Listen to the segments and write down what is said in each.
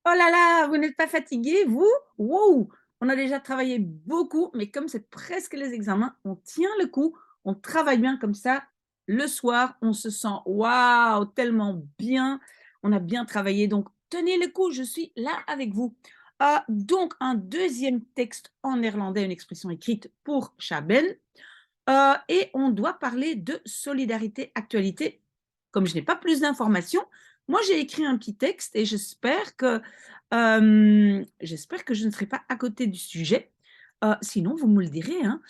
Oh là là, vous n'êtes pas fatigué, vous? Wow! On a déjà travaillé beaucoup, mais comme c'est presque les examens, on tient le coup, on travaille bien comme ça. Le soir, on se sent waouh, tellement bien. On a bien travaillé, donc tenez le coup, je suis là avec vous. Donc, un deuxième texte en néerlandais, une expression écrite pour Chabel. Et on doit parler de solidarité actualité. Comme je n'ai pas plus d'informations, moi j'ai écrit un petit texte et j'espère que je ne serai pas à côté du sujet. Sinon, vous me le direz, hein.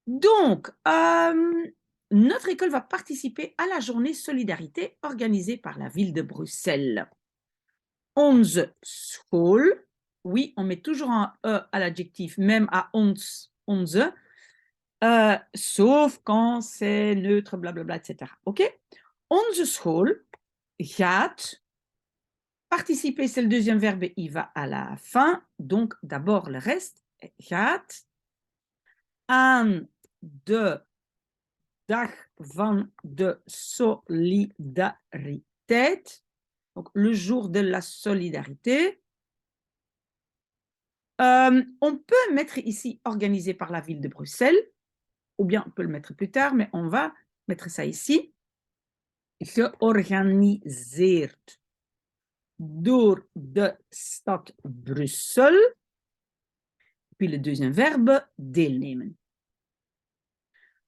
Donc, notre école va participer à la journée solidarité organisée par la ville de Bruxelles. Onze school, oui, on met toujours un E à l'adjectif, même à ons, onze, sauf quand c'est neutre, blablabla, etc. OK? Onze school gaat, participer, c'est le deuxième verbe, il va à la fin. Donc, d'abord le reste, gaat aan de dag van de solidariteit. Donc, le jour de la solidarité. On peut mettre ici organisé par la ville de Bruxelles, ou bien on peut le mettre plus tard, mais on va mettre ça ici. Georganiseerd door de stad Bruxelles. Puis le deuxième verbe, deelnemen.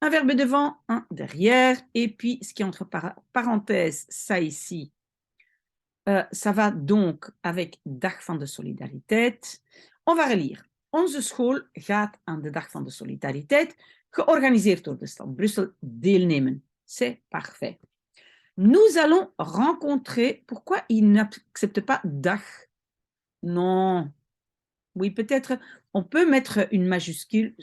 Un verbe devant, un derrière, et puis ce qui est entre parenthèses, ça ici, ça va donc avec Dag van de Solidariteit. On va relire. Onze school gaat aan de Dag van de Solidariteit, georganiseerd door de stad Brussel, deelnemen. C'est parfait. Nous allons rencontrer. Pourquoi il n'accepte pas Dag? Non. Oui, peut-être on peut mettre une majuscule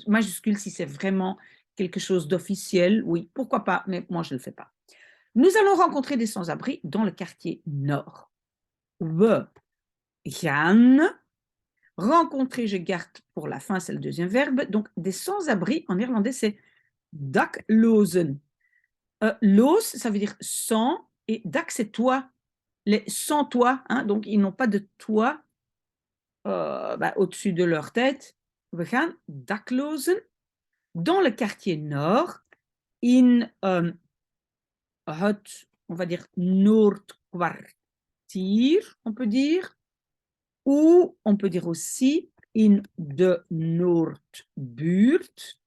si c'est vraiment quelque chose d'officiel. Oui, pourquoi pas, mais moi je ne le fais pas. Nous allons rencontrer des sans-abri dans le quartier nord. We gaan rencontrer, je garde pour la fin, c'est le deuxième verbe. Donc, des sans-abri, en néerlandais, c'est daklozen. Loos, ça veut dire sans, et dak, c'est toi. Les sans toi, hein, donc ils n'ont pas de toit au-dessus de leur tête. We gaan daklozen dans le quartier nord, in het, on va dire, Noordkwartier, on peut dire, ou on peut dire aussi in de Noordbuurt,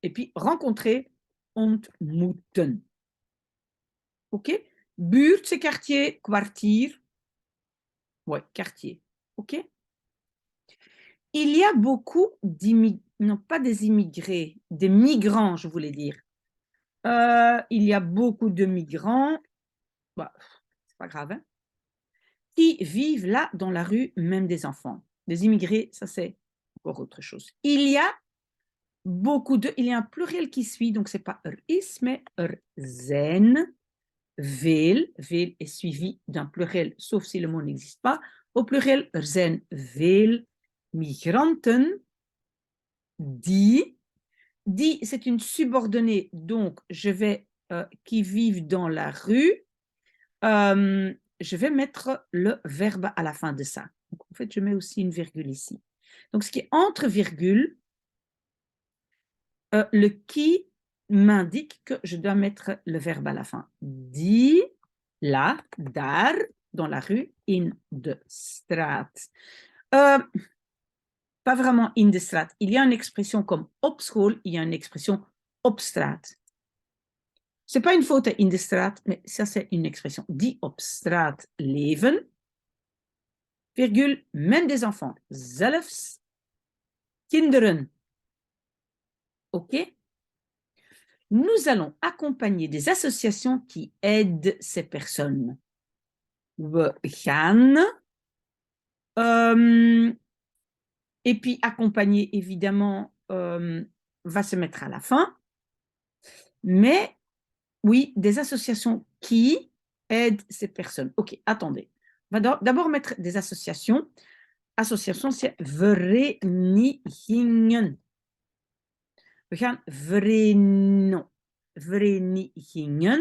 et puis rencontrer, ontmoeten. OK? Buurt, c'est quartier, kwartier, ouais, quartier. OK? Il y a beaucoup d'immigrés, non pas des immigrés, des migrants, je voulais dire. Il y a beaucoup de migrants, bah, c'est pas grave, hein, qui vivent là dans la rue, même des enfants. Des immigrés, ça c'est encore autre chose. Il y a beaucoup de, il y a un pluriel qui suit, donc c'est pas is, mais zijn. Veel, veel est suivi d'un pluriel, sauf si le mot n'existe pas. Au pluriel, zijn veel migranten die, c'est une subordonnée, donc je vais, qui vivent dans la rue, je vais mettre le verbe à la fin de ça. Donc, en fait, je mets aussi une virgule ici. Donc, ce qui est entre virgules, le qui m'indique que je dois mettre le verbe à la fin. Die, là, daar, dans la rue, in de straat. Pas vraiment in de straat. Il y a une expression comme op school, il y a une expression op straat. C'est pas une faute in de straat, mais ça c'est une expression. Die op straat leven, virgule, même des enfants, zelfs kinderen. OK? Nous allons accompagner des associations qui aident ces personnes. We gaan, et puis accompagner, évidemment, va se mettre à la fin. Mais oui, des associations qui aident ces personnes. OK, attendez. On va d'abord mettre des associations. Association, c'est verenigingen. We gaan verenigingen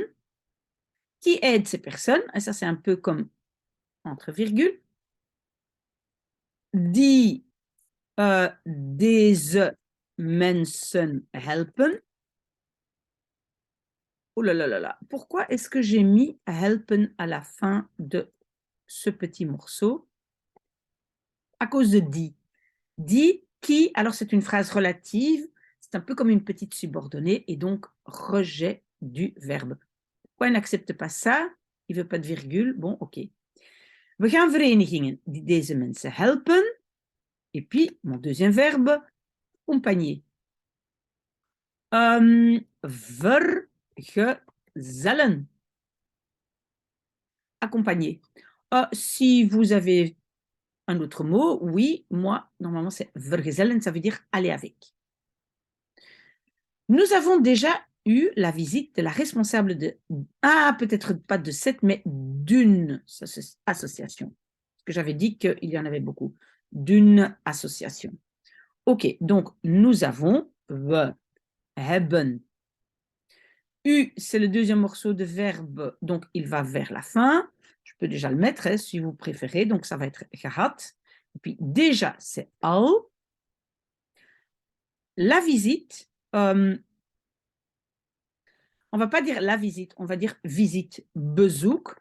qui aident ces personnes. Et ça, c'est un peu comme entre virgules. die deze mensen helpen. Oh là là là là, pourquoi est-ce que j'ai mis helpen à la fin de ce petit morceau? À cause de die. Die, qui, alors c'est une phrase relative, c'est un peu comme une petite subordonnée et donc rejet du verbe. Pourquoi il n'accepte pas ça? Il ne veut pas de virgule. Bon, ok. We gaan verenigingen die deze mensen helpen. Et puis, mon deuxième verbe, accompagner. Vergezellen. Accompagner. Si vous avez un autre mot, oui, moi, normalement, c'est vergezellen, ça veut dire aller avec. Nous avons déjà eu la visite de la responsable de, peut-être pas de cette, mais d'une association. Parce que j'avais dit qu'il y en avait beaucoup. D'une association. Ok, donc nous avons, we hebben. U, c'est le deuxième morceau de verbe, donc il va vers la fin. Je peux déjà le mettre, hein, si vous préférez, donc ça va être gehad. Et puis déjà, c'est al. La visite, on ne va pas dire la visite, on va dire visite, bezoek.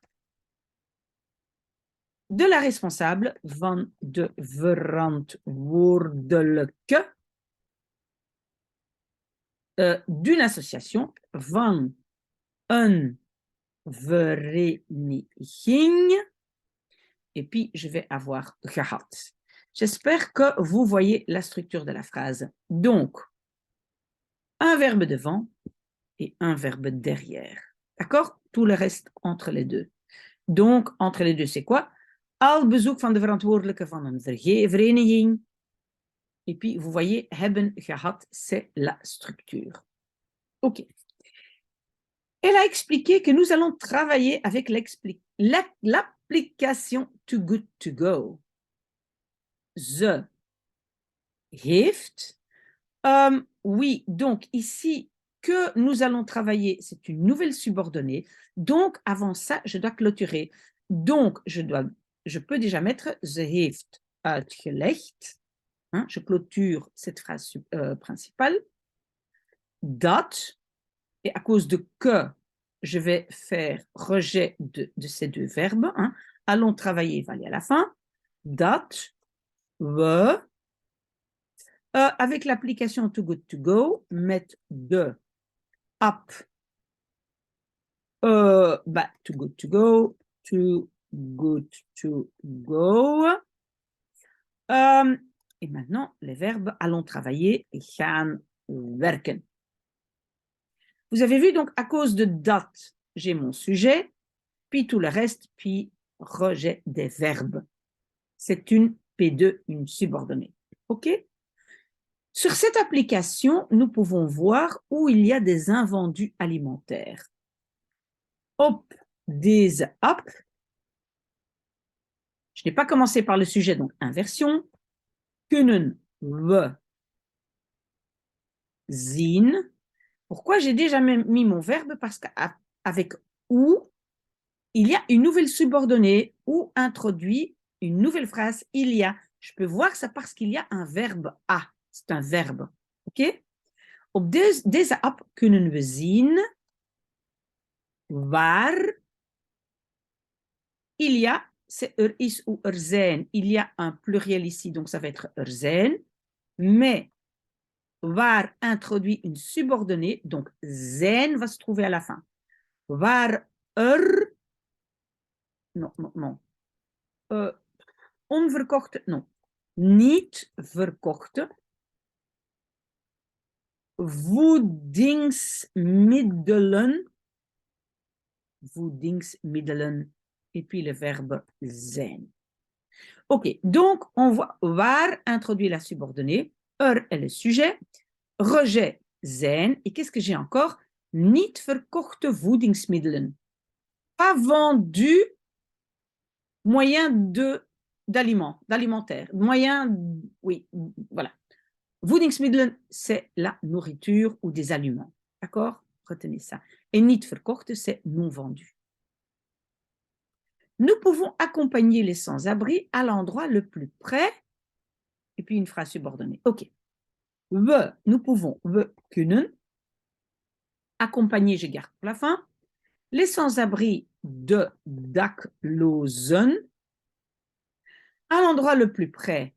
De la responsable, van de verantwoordelijke, d'une association, van een vereniging, et puis je vais avoir gehad. J'espère que vous voyez la structure de la phrase. Donc, un verbe devant et un verbe derrière. D'accord? Tout le reste entre les deux. Donc, entre les deux, c'est quoi? Al bezoek van de verantwoordelijke van een vereniging. Et puis, vous voyez, hebben, gehad, c'est la structure. OK. Elle a expliqué que nous allons travailler avec l'application Too Good To Go. Ze heeft. Oui, donc ici, que nous allons travailler, c'est une nouvelle subordonnée. Donc, avant ça, je dois clôturer. Donc, je peux déjà mettre ze heeft uitgelegd. Hein, je clôture cette phrase principale. Dat, et à cause de que, je vais faire rejet de ces deux verbes. Hein. Allons travailler va aller à la fin. Dat, we, avec l'application Too Good To Go, mettre de up, Too Good To Go, Too Good To Go. Et maintenant, les verbes allons travailler et gaan werken. Vous avez vu, donc, à cause de dat, j'ai mon sujet, puis tout le reste, puis rejet des verbes. C'est une P2, une subordonnée. OK? Sur cette application, nous pouvons voir où il y a des invendus alimentaires. Op deze app. Je n'ai pas commencé par le sujet, donc inversion. Kunnen we zien. Pourquoi j'ai déjà mis mon verbe? Parce qu'avec ou, il y a une nouvelle subordonnée ou introduit une nouvelle phrase, il y a. Je peux voir ça parce qu'il y a un verbe à. C'est un verbe. OK? Op deze app kunnen we zien waar il y a, c'est er is ou er zijn. Il y a un pluriel ici, donc ça va être er zijn. Mais waar introduit une subordonnée, donc zijn va se trouver à la fin. Waar er, non. Onverkochte, non. Niet verkochte. Voedingsmiddelen. Voedingsmiddelen. Et puis le verbe zijn. OK, donc on voit waar introduit la subordonnée. Er est le sujet. Rejet zijn. Et qu'est-ce que j'ai encore? Niet verkochte voedingsmiddelen. Pas vendu moyen d'alimentaire. Moyen, oui, voilà. Voedingsmiddelen, c'est la nourriture ou des aliments. D'accord? Retenez ça. Et niet verkochte, c'est non vendu. Nous pouvons accompagner les sans-abri à l'endroit le plus près et puis une phrase subordonnée. OK. Nous pouvons, we kunnen, accompagner, je garde pour la fin, les sans-abri de daklozen, à l'endroit le plus près.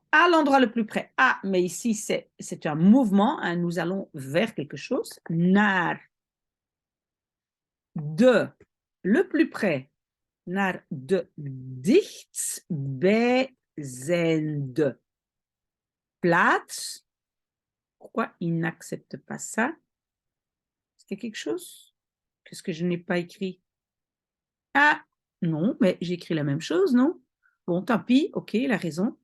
À l'endroit le plus près. Ah, mais ici, c'est un mouvement. Hein, nous allons vers quelque chose. Naar de le plus près. Naar de dichtstbijzijnde plaats. Pourquoi il n'accepte pas ça? Est-ce qu'il y a quelque chose? Qu'est-ce que je n'ai pas écrit? Ah, non, mais j'ai écrit la même chose, non? Bon, tant pis, ok, il a raison.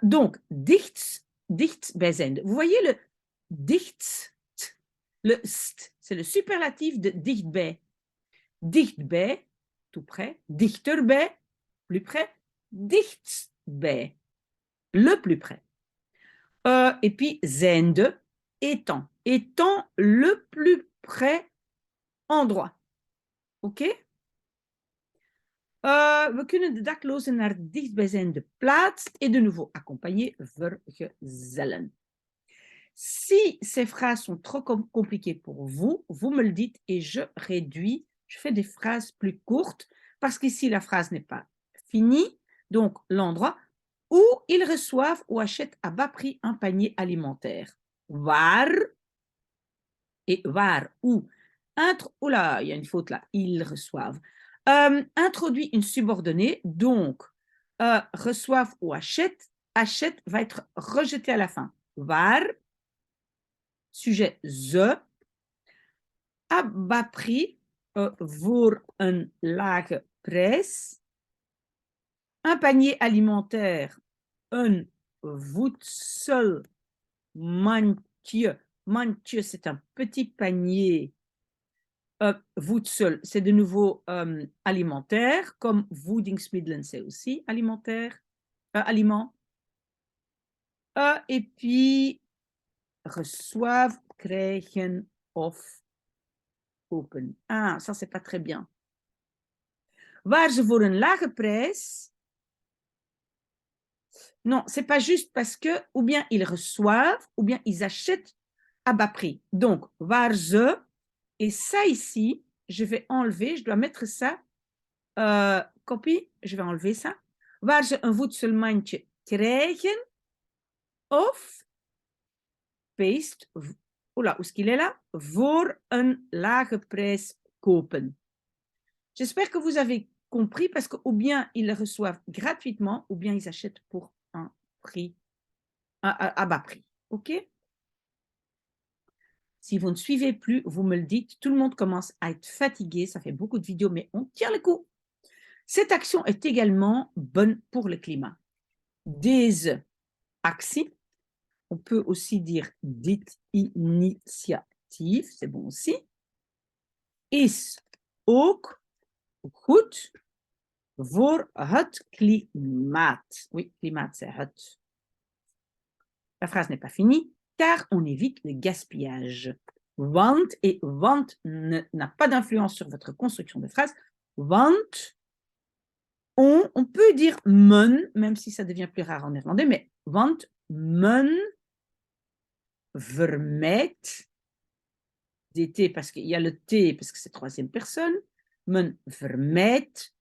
Donc, dichtbijzijnde. Vous voyez le dicht, le st, c'est le superlatif de dichtbij. Dichtbij, tout près. Dichterbij, plus près. Dichtstbij, le plus près. Et puis, zijnde, étant. Étant le plus près endroit. OK? We kunnen de daklozen naar de dichtstbijzijnde plaats et de nouveau accompagner vergezellen. Si ces phrases sont trop compliquées pour vous, vous me le dites et je réduis, je fais des phrases plus courtes parce qu'ici la phrase n'est pas finie, donc l'endroit où ils reçoivent ou achètent à bas prix un panier alimentaire. Waar et waar, où. Oula, il y a une faute là, ils reçoivent. Introduit une subordonnée, donc reçoivent ou achètent, achète va être rejeté à la fin. Waar, sujet ze, à bas prix, voor een lage prijs, un panier alimentaire, een voedselmandje. Mandje, c'est un petit panier. Voedsel, c'est de nouveau alimentaire, comme voedingsmiddelen, c'est aussi alimentaire, aliment. Et puis, reçoivent, krijgen of kopen. Ah, ça, c'est pas très bien. Waar ze voor een lage prijs. Non, c'est pas juste parce que, ou bien ils reçoivent, ou bien ils achètent à bas prix. Donc, waar ze, et ça ici, je vais enlever, je dois mettre ça, copie, je vais enlever ça. Waar ze een voedselmandje krijgen, of paste, oula, où est-ce qu'il est là? Voor een lage prijs kopen. J'espère que vous avez compris parce que ou bien ils le reçoivent gratuitement ou bien ils achètent pour un prix, à bas prix. OK? Si vous ne suivez plus, vous me le dites. Tout le monde commence à être fatigué. Ça fait beaucoup de vidéos, mais on tient le coup. Cette action est également bonne pour le climat. Deze actie, on peut aussi dire dit initiatief, c'est bon aussi, is ook goed voor het klimaat. Oui, klimaat, c'est het. La phrase n'est pas finie, car on évite le gaspillage. Want et want n'a pas d'influence sur votre construction de phrase. Want, on peut dire men, même si ça devient plus rare en néerlandais, mais want men vermijdt, dt parce qu'il y a le t, parce que c'est troisième personne, men vermijdt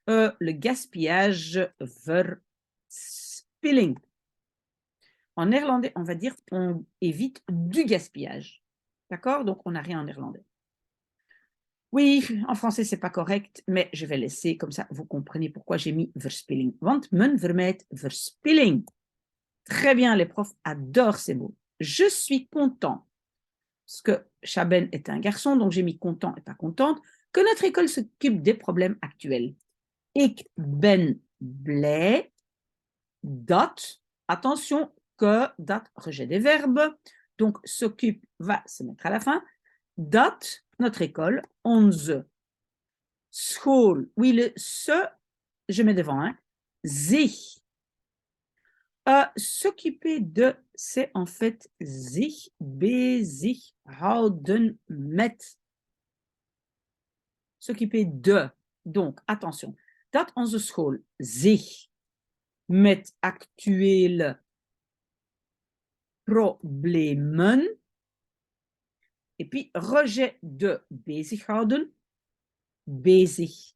le gaspillage, verspilling. En néerlandais, on va dire on évite du gaspillage. D'accord? Donc, on n'a rien en néerlandais. Oui, en français, c'est pas correct, mais je vais laisser comme ça, vous comprenez pourquoi j'ai mis verspilling. Want men vermijdt verspilling. Très bien, les profs adorent ces mots. Je suis content, parce que Chaben est un garçon, donc j'ai mis content et pas contente, que notre école s'occupe des problèmes actuels. Ik ben blij dat, attention, que, dat, rejet des verbes, donc s'occupe va se mettre à la fin, dat, notre école, onze school, oui, le se, je mets devant, hein, zich. S'occuper de, c'est en fait zich bezighouden met. S'occuper de. Donc, attention, dat onze school zich met actuele problemen. Et puis, rejet de bezighouden, bezighoud.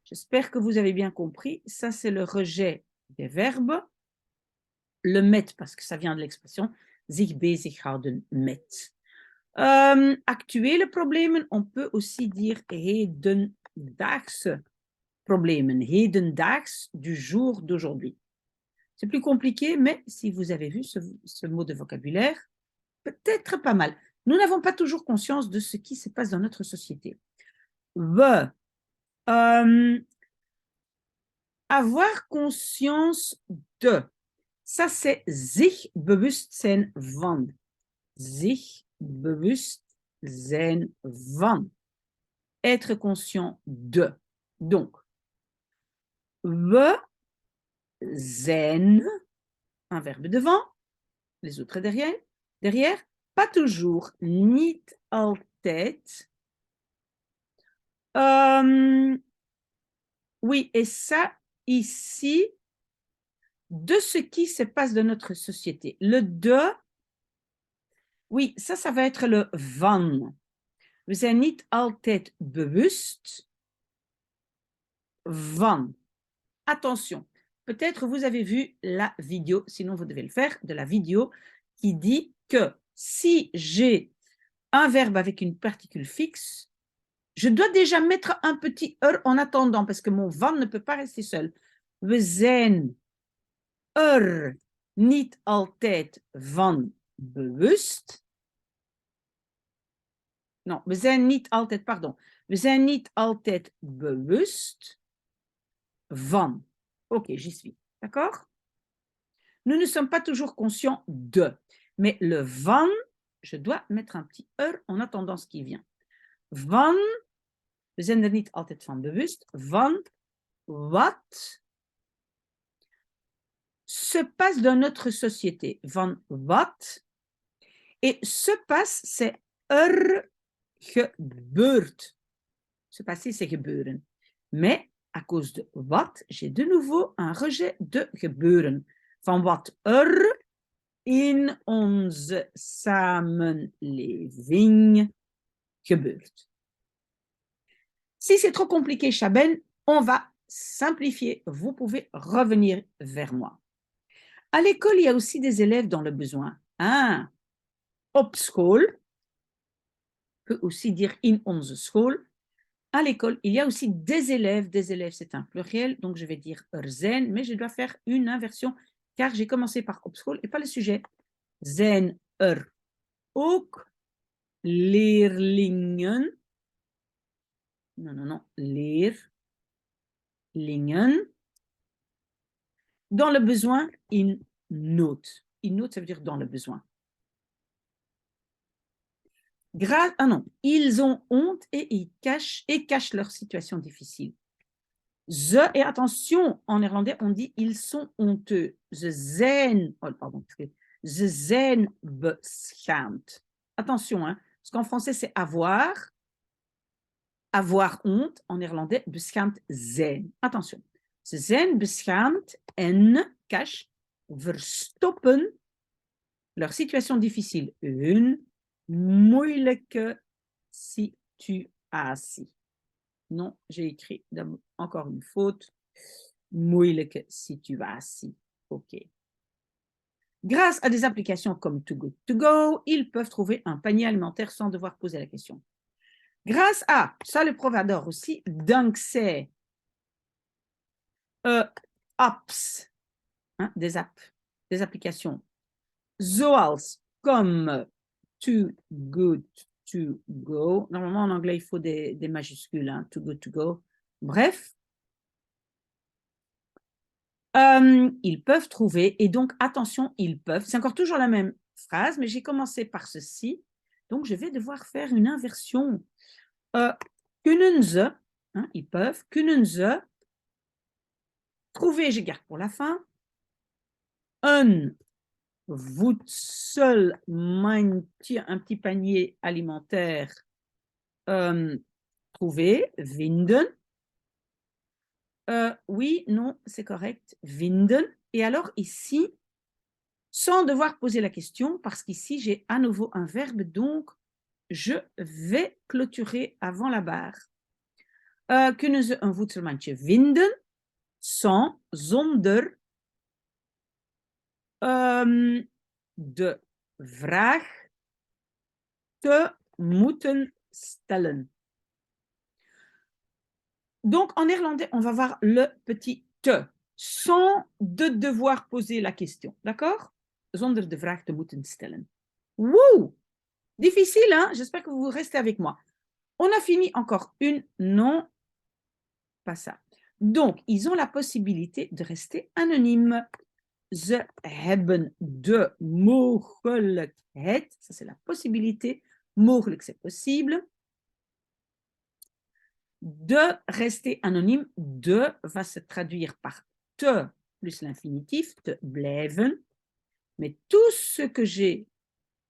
J'espère que vous avez bien compris. Ça, c'est le rejet des verbes. Le met, parce que ça vient de l'expression sich bezighouden met. Actuele problemen, on peut aussi dire hedendaagse problemen, hedendaags, du jour d'aujourd'hui. C'est plus compliqué, mais si vous avez vu ce mot de vocabulaire, peut-être pas mal. Nous n'avons pas toujours conscience de ce qui se passe dans notre société. We, avoir conscience de. Ça, c'est zich bewust zijn van. Zich bewust zijn van. Être conscient de. Donc, we zijn, un verbe devant, les autres derrière, pas toujours, niet altijd. Oui, et ça, ici, de ce qui se passe dans notre société. Le de, oui, ça va être le van. We zijn niet altijd bewust van. Attention, peut-être vous avez vu la vidéo, sinon vous devez le faire, de la vidéo qui dit que si j'ai un verbe avec une particule fixe, je dois déjà mettre un petit er en attendant, parce que mon van ne peut pas rester seul. We zijn er niet altijd van bewust. Non, we zijn niet altijd, pardon. We zijn niet altijd bewust van. Ok, j'y suis. D'accord? Nous ne sommes pas toujours conscients de. Mais le van, je dois mettre un petit er en attendant ce qui vient. Van, we zijn er niet altijd van bewust, van wat se passe dans notre société. Van wat. Et se passe, c'est gebeurt. Se passer, c'est gebeuren. Mais à cause de wat, j'ai de nouveau un rejet de gebeuren. Van wat in onze samenleving gebeurt. Si c'est trop compliqué, Chaben, on va simplifier. Vous pouvez revenir vers moi. À l'école, il y a aussi des élèves dans le besoin. Ah, op school, peut aussi dire in onze school. À l'école, il y a aussi des élèves. Des élèves, c'est un pluriel, donc je vais dire er zijn, mais je dois faire une inversion car j'ai commencé par op school et pas le sujet. Zijn er ook leerlingen? Non, leerlingen. Dans le besoin, in nood. In nood, ça veut dire dans le besoin. Ils ont honte et ils cachent leur situation difficile. Ze, et attention, en néerlandais, on dit ils sont honteux. Ze zijn beschaamd. Attention, hein, parce qu'en français, c'est avoir honte. En néerlandais, beschaamd zijn. Attention. Ze zijn beschaamd en verstoppen leur situation difficile. Hun moeilijke situatie. Non, j'ai écrit encore une faute. Moeilijke situatie. OK. Grâce à des applications comme Too Good To Go, ils peuvent trouver un panier alimentaire sans devoir poser la question. Grâce à, ça le prof adore aussi, dankzij apps, hein, des applications, zoals comme Too Good To Go. Normalement, en anglais, il faut des majuscules, hein, Too Good To Go. Bref, ils peuvent trouver, et donc, attention, ils peuvent. C'est encore toujours la même phrase, mais j'ai commencé par ceci, donc je vais devoir faire une inversion. Kunnen ze, hein, ils peuvent, kunnen ze trouver, je garde pour la fin, un voedselmandje, un petit panier alimentaire, trouver, vinden, Oui, non, c'est correct. Vinden. Et alors ici, sans devoir poser la question, parce qu'ici, j'ai à nouveau un verbe, donc je vais clôturer avant la barre. Kunnen ze een voedselmandje vinden sans, zonder de vraag te moeten stellen. Donc, en néerlandais, on va voir le petit te, sans de devoir poser la question. D'accord? Zonder de vraag te moeten stellen. Wouh! Difficile, hein? J'espère que vous restez avec moi. On a fini encore une, non, pas ça. Donc, ils ont la possibilité de rester anonymes. Ze hebben de mogelijkheid, ça c'est la possibilité, mogelijk c'est possible, de rester anonyme. De va se traduire par te plus l'infinitif, te blijven. Mais tout ce que j'ai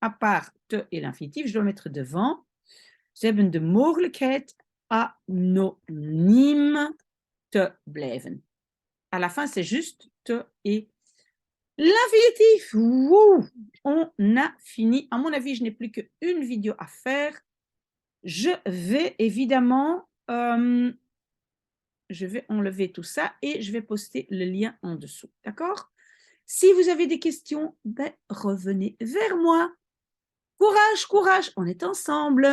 à part te et l'infinitif, je dois mettre devant. Ze hebben de mogelijkheid anoniem te blijven. À la fin, c'est juste te et l'infinitif. Wouh! On a fini. À mon avis, je n'ai plus qu'une vidéo à faire. Je vais évidemment, je vais enlever tout ça et je vais poster le lien en dessous. D'accord? Si vous avez des questions, ben, revenez vers moi. Courage, courage, on est ensemble.